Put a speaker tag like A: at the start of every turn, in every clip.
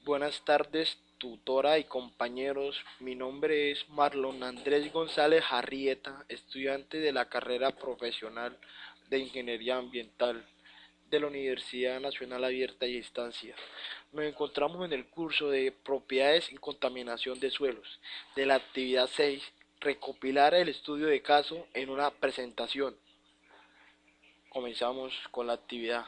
A: Buenas tardes, tutora y compañeros. Mi nombre es Marlon Andrés González Arrieta, estudiante de la carrera profesional de Ingeniería Ambiental de la Universidad Nacional Abierta y Distancia. Nos encontramos en el curso de Propiedades y Contaminación de Suelos, de la actividad 6, recopilar el estudio de caso en una presentación. Comenzamos con la actividad.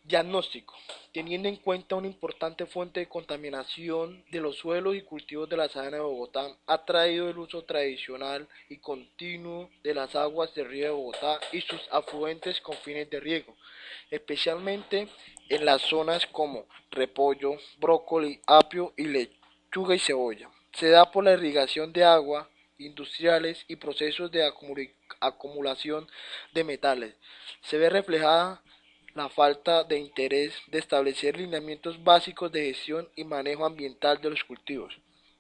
A: Diagnóstico. Teniendo en cuenta una importante fuente de contaminación de los suelos y cultivos de la sabana de Bogotá, ha traído el uso tradicional y continuo de las aguas del río de Bogotá y sus afluentes con fines de riego, especialmente en las zonas como repollo, brócoli, apio y lechuga y cebolla. Se da por la irrigación de agua industriales y procesos de acumulación de metales. Se ve reflejada la falta de interés de establecer lineamientos básicos de gestión y manejo ambiental de los cultivos,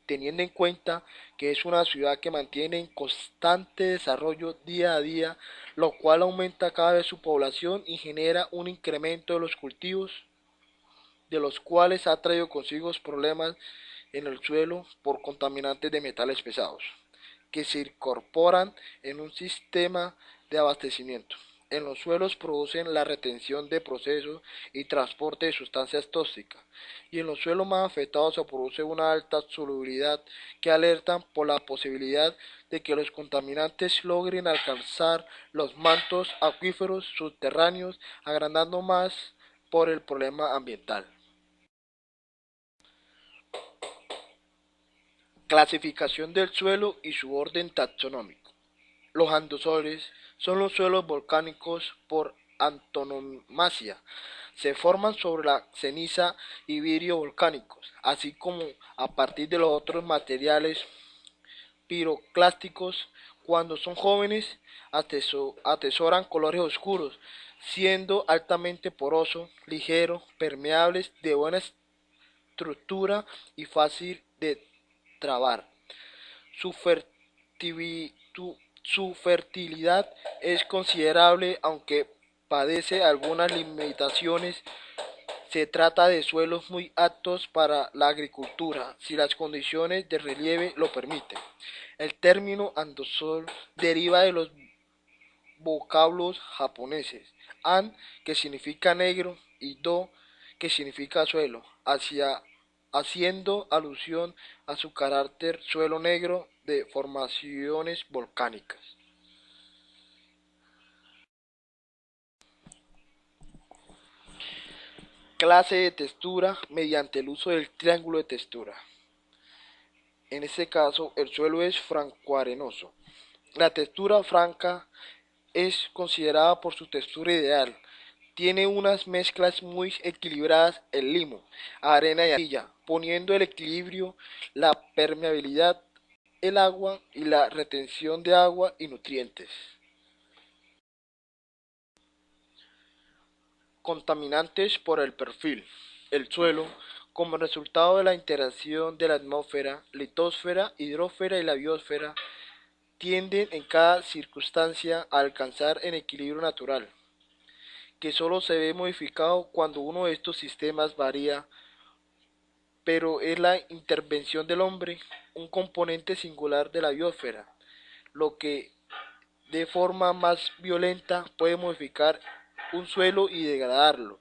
A: teniendo en cuenta que es una ciudad que mantiene en constante desarrollo día a día, lo cual aumenta cada vez su población y genera un incremento de los cultivos, de los cuales ha traído consigo problemas en el suelo por contaminantes de metales pesados, que se incorporan en un sistema de abastecimiento. En los suelos producen la retención de procesos y transporte de sustancias tóxicas, y en los suelos más afectados se produce una alta solubilidad que alertan por la posibilidad de que los contaminantes logren alcanzar los mantos acuíferos subterráneos, agrandando más por el problema ambiental. Clasificación del suelo y su orden taxonómico. Los andosoles son los suelos volcánicos por antonomasia. Se forman sobre la ceniza y virio volcánicos, así como a partir de los otros materiales piroclásticos. Cuando son jóvenes atesoran colores oscuros, siendo altamente porosos, ligeros, permeables, de buena estructura y fácil de trabar. Su, fertivi- su fertilidad es considerable, aunque padece algunas limitaciones. Se trata de suelos muy aptos para la agricultura, si las condiciones de relieve lo permiten. El término andosol deriva de los vocablos japoneses an, que significa negro, y do, que significa suelo, haciendo alusión a su carácter suelo negro de formaciones volcánicas. Clase de textura mediante el uso del triángulo de textura. En este caso, el suelo es franco-arenoso. La textura franca es considerada por su textura ideal. Tiene unas mezclas muy equilibradas en limo, arena y arcilla, poniendo el equilibrio, la permeabilidad, el agua y la retención de agua y nutrientes. Contaminantes por el perfil. El suelo, como resultado de la interacción de la atmósfera, litosfera, hidrosfera y la biosfera, tienden en cada circunstancia a alcanzar el equilibrio natural, que solo se ve modificado cuando uno de estos sistemas varía, pero es la intervención del hombre, un componente singular de la biosfera, lo que de forma más violenta puede modificar un suelo y degradarlo.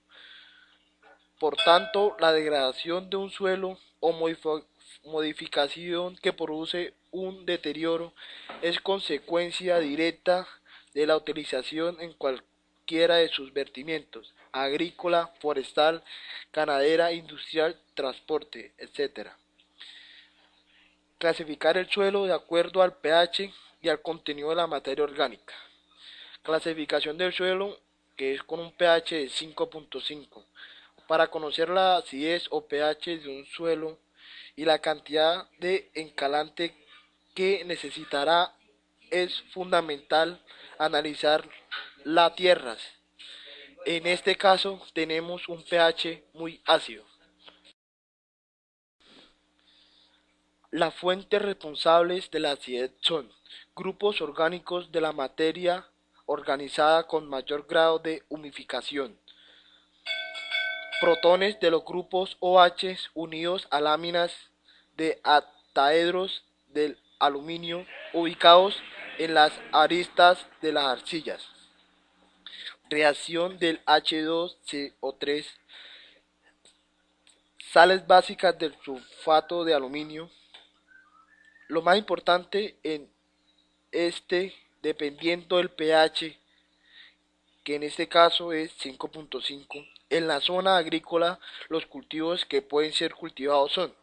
A: Por tanto, la degradación de un suelo o modificación que produce un deterioro es consecuencia directa de la utilización en cualquiera de sus vertimientos, agrícola, forestal, ganadera, industrial, transporte, etc. Clasificar el suelo de acuerdo al pH y al contenido de la materia orgánica. Clasificación del suelo, que es con un pH de 5.5. Para conocer la acidez o pH de un suelo y la cantidad de encalante que necesitará, es fundamental analizar las tierras. En este caso tenemos un pH muy ácido. Las fuentes responsables de la acidez son grupos orgánicos de la materia organizada con mayor grado de humificación, protones de los grupos OH unidos a láminas de octaedros del aluminio ubicados en las aristas de las arcillas. Reacción del H2CO3, sales básicas del sulfato de aluminio. Lo más importante en dependiendo del pH, que en este caso es 5.5. En la zona agrícola, los cultivos que pueden ser cultivados son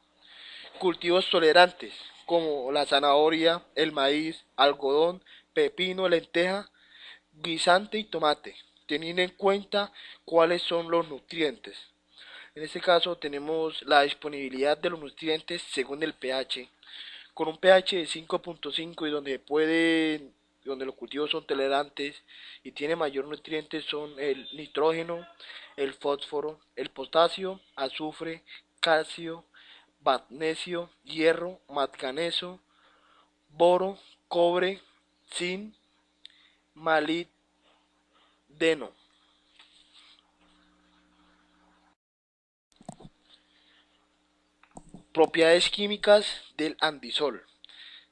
A: cultivos tolerantes, como la zanahoria, el maíz, algodón, pepino, lenteja, guisante y tomate, teniendo en cuenta cuáles son los nutrientes. En este caso tenemos la disponibilidad de los nutrientes según el pH, con un pH de 5.5 y donde los cultivos son tolerantes y tiene mayor nutrientes son el nitrógeno, el fósforo, el potasio, azufre, calcio, magnesio, hierro, manganeso, boro, cobre, zinc, molibdeno. Propiedades químicas del andisol.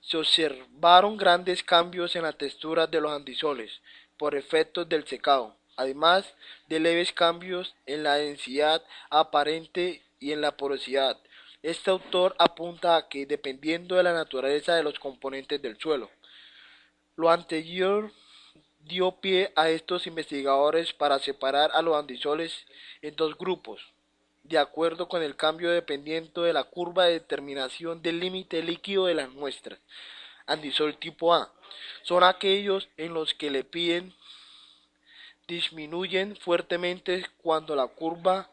A: Se observaron grandes cambios en la textura de los andisoles por efectos del secado, además de leves cambios en la densidad aparente y en la porosidad. Este autor apunta a que dependiendo de la naturaleza de los componentes del suelo. Lo anterior dio pie a estos investigadores para separar a los andisoles en dos grupos, de acuerdo con el cambio dependiendo de la curva de determinación del límite líquido de las muestras. Andisol tipo A son aquellos en los que le piden disminuyen fuertemente cuando la curva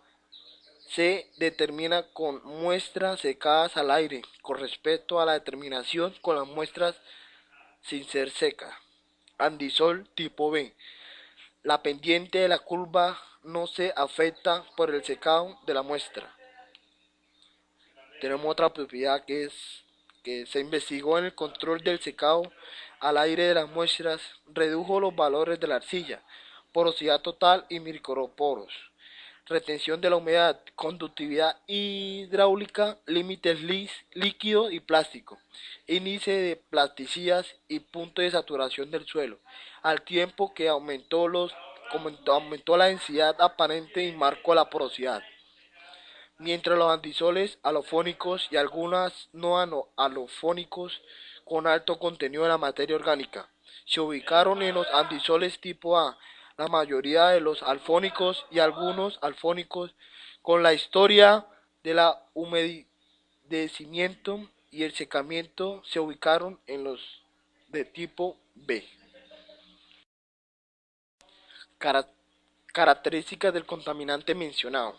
A: se determina con muestras secadas al aire con respecto a la determinación con las muestras sin ser secas. Andisol tipo B. La pendiente de la curva no se afecta por el secado de la muestra. Tenemos otra propiedad que se investigó en el control del secado al aire de las muestras, redujo los valores de la arcilla, porosidad total y microporos, retención de la humedad, conductividad hidráulica, límites líquido y plástico, índice de plasticidas y punto de saturación del suelo, al tiempo que aumentó la densidad aparente y marcó la porosidad. Mientras los andisoles alofónicos y algunas no alofónicos con alto contenido de la materia orgánica se ubicaron en los andisoles tipo A, la mayoría de los alfónicos y algunos alfónicos con la historia de la humedecimiento y el secamiento se ubicaron en los de tipo B. Cara- Características del contaminante mencionado.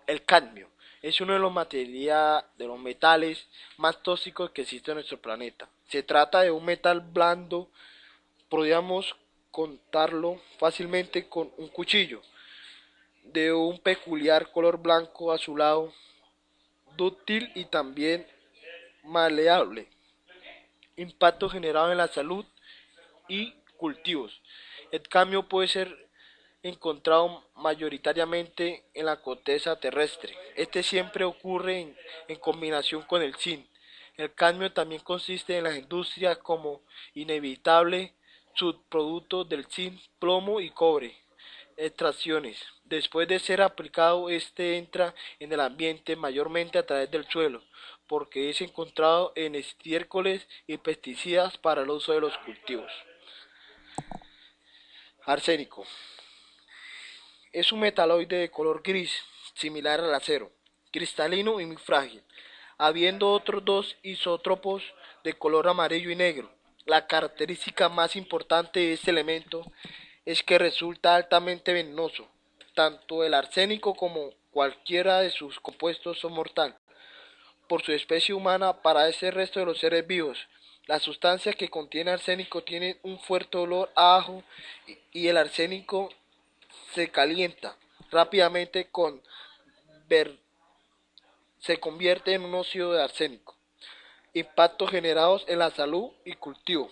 A: El cadmio es uno de los metales más tóxicos que existe en nuestro planeta. Se trata de un metal blando, podríamos contarlo fácilmente con un cuchillo, de un peculiar color blanco azulado, dúctil y también maleable. Impacto generado en la salud y cultivos. El cadmio puede ser encontrado mayoritariamente en la corteza terrestre. Este siempre ocurre en combinación con el zinc. El cadmio también consiste en las industrias como inevitable subproducto del zinc, plomo y cobre. Extracciones. Después de ser aplicado, este entra en el ambiente mayormente a través del suelo, porque es encontrado en estiércoles y pesticidas para el uso de los cultivos. Arsénico. Es un metaloide de color gris, similar al acero, cristalino y muy frágil, habiendo otros dos isótopos de color amarillo y negro. La característica más importante de este elemento es que resulta altamente venenoso. Tanto el arsénico como cualquiera de sus compuestos son mortales por su especie humana para ese resto de los seres vivos. La sustancia que contiene arsénico tiene un fuerte olor a ajo y el arsénico se calienta rápidamente se convierte en un óxido de arsénico. Impactos generados en la salud y cultivo.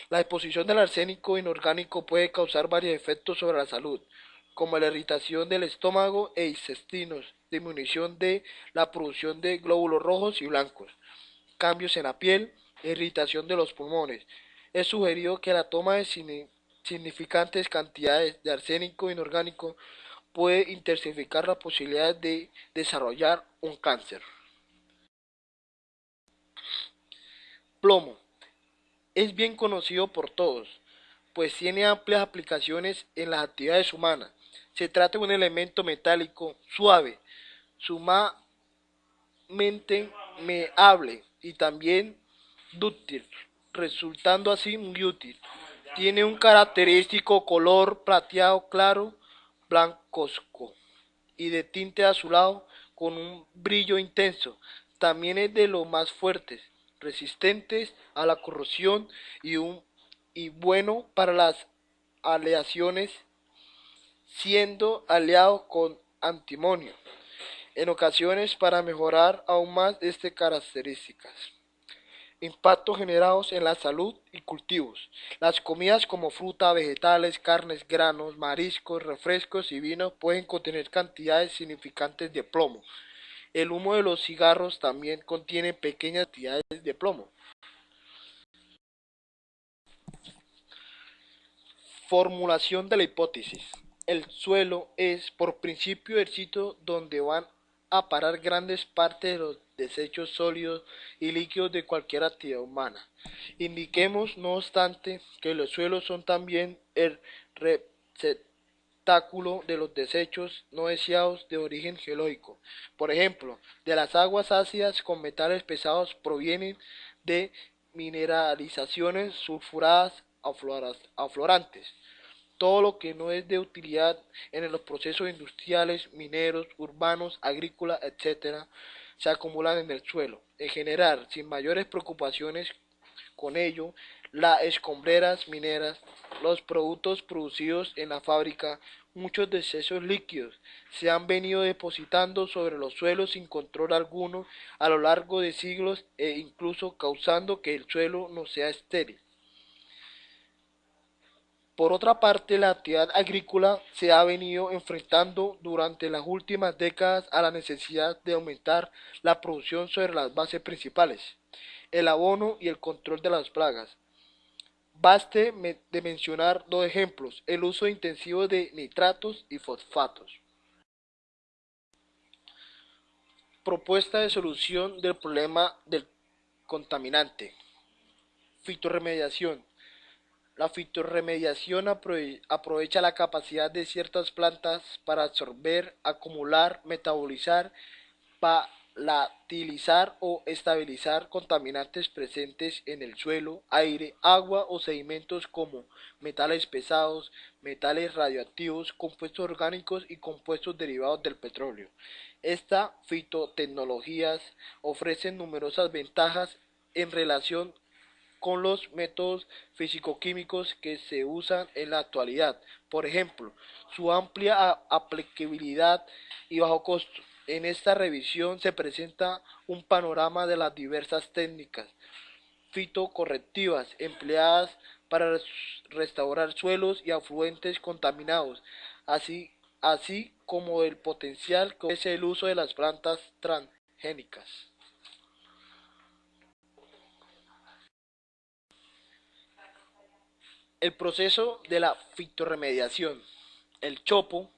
A: La exposición del arsénico inorgánico puede causar varios efectos sobre la salud. como la irritación del estómago e intestinos, disminución de la producción de glóbulos rojos y blancos, cambios en la piel, irritación de los pulmones. Es sugerido que la toma de significantes cantidades de arsénico inorgánico puede intensificar las posibilidades de desarrollar un cáncer. Plomo. Es bien conocido por todos, pues tiene amplias aplicaciones en las actividades humanas. Se trata de un elemento metálico suave, sumamente meable y también dúctil, resultando así muy útil. Tiene un característico color plateado claro, blancuzco y de tinte azulado con un brillo intenso. También es de los más fuertes, resistentes a la corrosión y bueno para las aleaciones, siendo aliado con antimonio en ocasiones para mejorar aún más estas características. Impactos generados en la salud y cultivos. Las comidas como fruta, vegetales, carnes, granos, mariscos, refrescos y vinos pueden contener cantidades significantes de plomo. El humo de los cigarros también contiene pequeñas cantidades de plomo. Formulación de la hipótesis. El suelo es, por principio, el sitio donde van a parar grandes partes de los desechos sólidos y líquidos de cualquier actividad humana. Indiquemos, no obstante, que los suelos son también el receptáculo de los desechos no deseados de origen geológico. Por ejemplo, de las aguas ácidas con metales pesados provienen de mineralizaciones sulfuradas aflorantes. Todo lo que no es de utilidad en los procesos industriales, mineros, urbanos, agrícolas, etc., se acumulan en el suelo. En general, sin mayores preocupaciones con ello, las escombreras mineras, los productos producidos en la fábrica, muchos desechos líquidos, se han venido depositando sobre los suelos sin control alguno a lo largo de siglos e incluso causando que el suelo no sea estéril. Por otra parte, la actividad agrícola se ha venido enfrentando durante las últimas décadas a la necesidad de aumentar la producción sobre las bases principales, el abono y el control de las plagas. Baste de mencionar dos ejemplos, el uso intensivo de nitratos y fosfatos. Propuesta de solución del problema del contaminante. Fitorremediación. La fitorremediación aprovecha la capacidad de ciertas plantas para absorber, acumular, metabolizar, volatilizar o estabilizar contaminantes presentes en el suelo, aire, agua o sedimentos como metales pesados, metales radioactivos, compuestos orgánicos y compuestos derivados del petróleo. Estas fitotecnologías ofrecen numerosas ventajas en relación con los métodos físico-químicos que se usan en la actualidad. Por ejemplo, su amplia aplicabilidad y bajo costo. En esta revisión se presenta un panorama de las diversas técnicas fitocorrectivas empleadas para restaurar suelos y afluentes contaminados, así como el potencial que ofrece el uso de las plantas transgénicas. El proceso de la fitorremediación. El chopo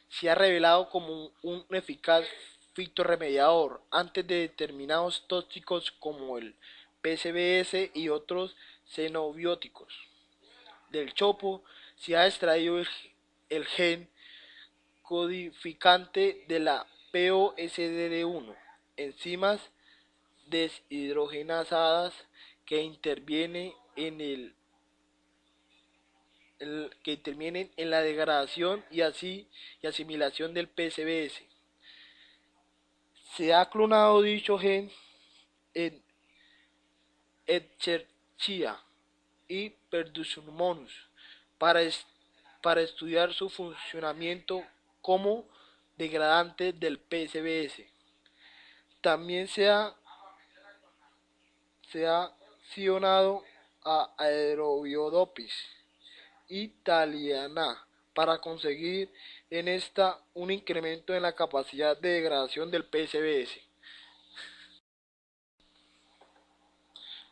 A: se ha revelado como un eficaz fitorremediador antes de determinados tóxicos como el PCBs y otros xenobióticos. Del chopo se ha extraído el gen codificante de la POSD1, enzimas deshidrogenasadas que intervienen en la degradación y asimilación del PCBs. Se ha clonado dicho gen en Escherichia y Pseudomonas para, para estudiar su funcionamiento como degradante del PCBs. También se ha sionado a Aerobiodops italiana para conseguir en esta un incremento en la capacidad de degradación del PCBS.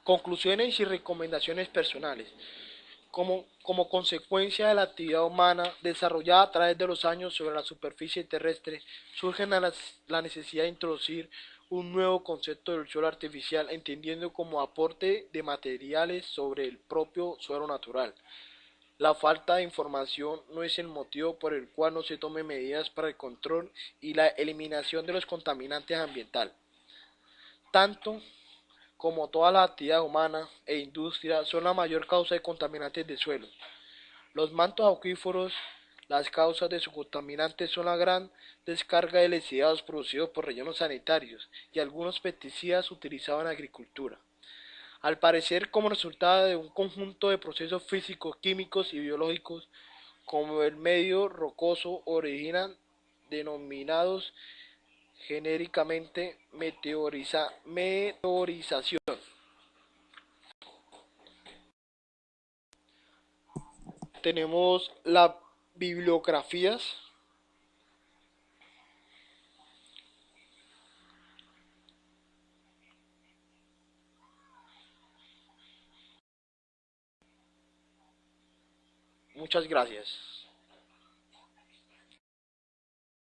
A: Conclusiones y recomendaciones personales. Como consecuencia de la actividad humana desarrollada a través de los años sobre la superficie terrestre, surge la necesidad de introducir un nuevo concepto del suelo artificial, entendiendo como aporte de materiales sobre el propio suelo natural. La falta de información no es el motivo por el cual no se tomen medidas para el control y la eliminación de los contaminantes ambientales. Tanto como todas las actividades humanas e industria son la mayor causa de contaminantes de suelo. Los mantos acuíferos, las causas de sus contaminantes son la gran descarga de residuos producidos por rellenos sanitarios y algunos pesticidas utilizados en agricultura. Al parecer, como resultado de un conjunto de procesos físicos, químicos y biológicos, como el medio rocoso originan denominados genéricamente meteorización. Tenemos las bibliografías. Muchas gracias.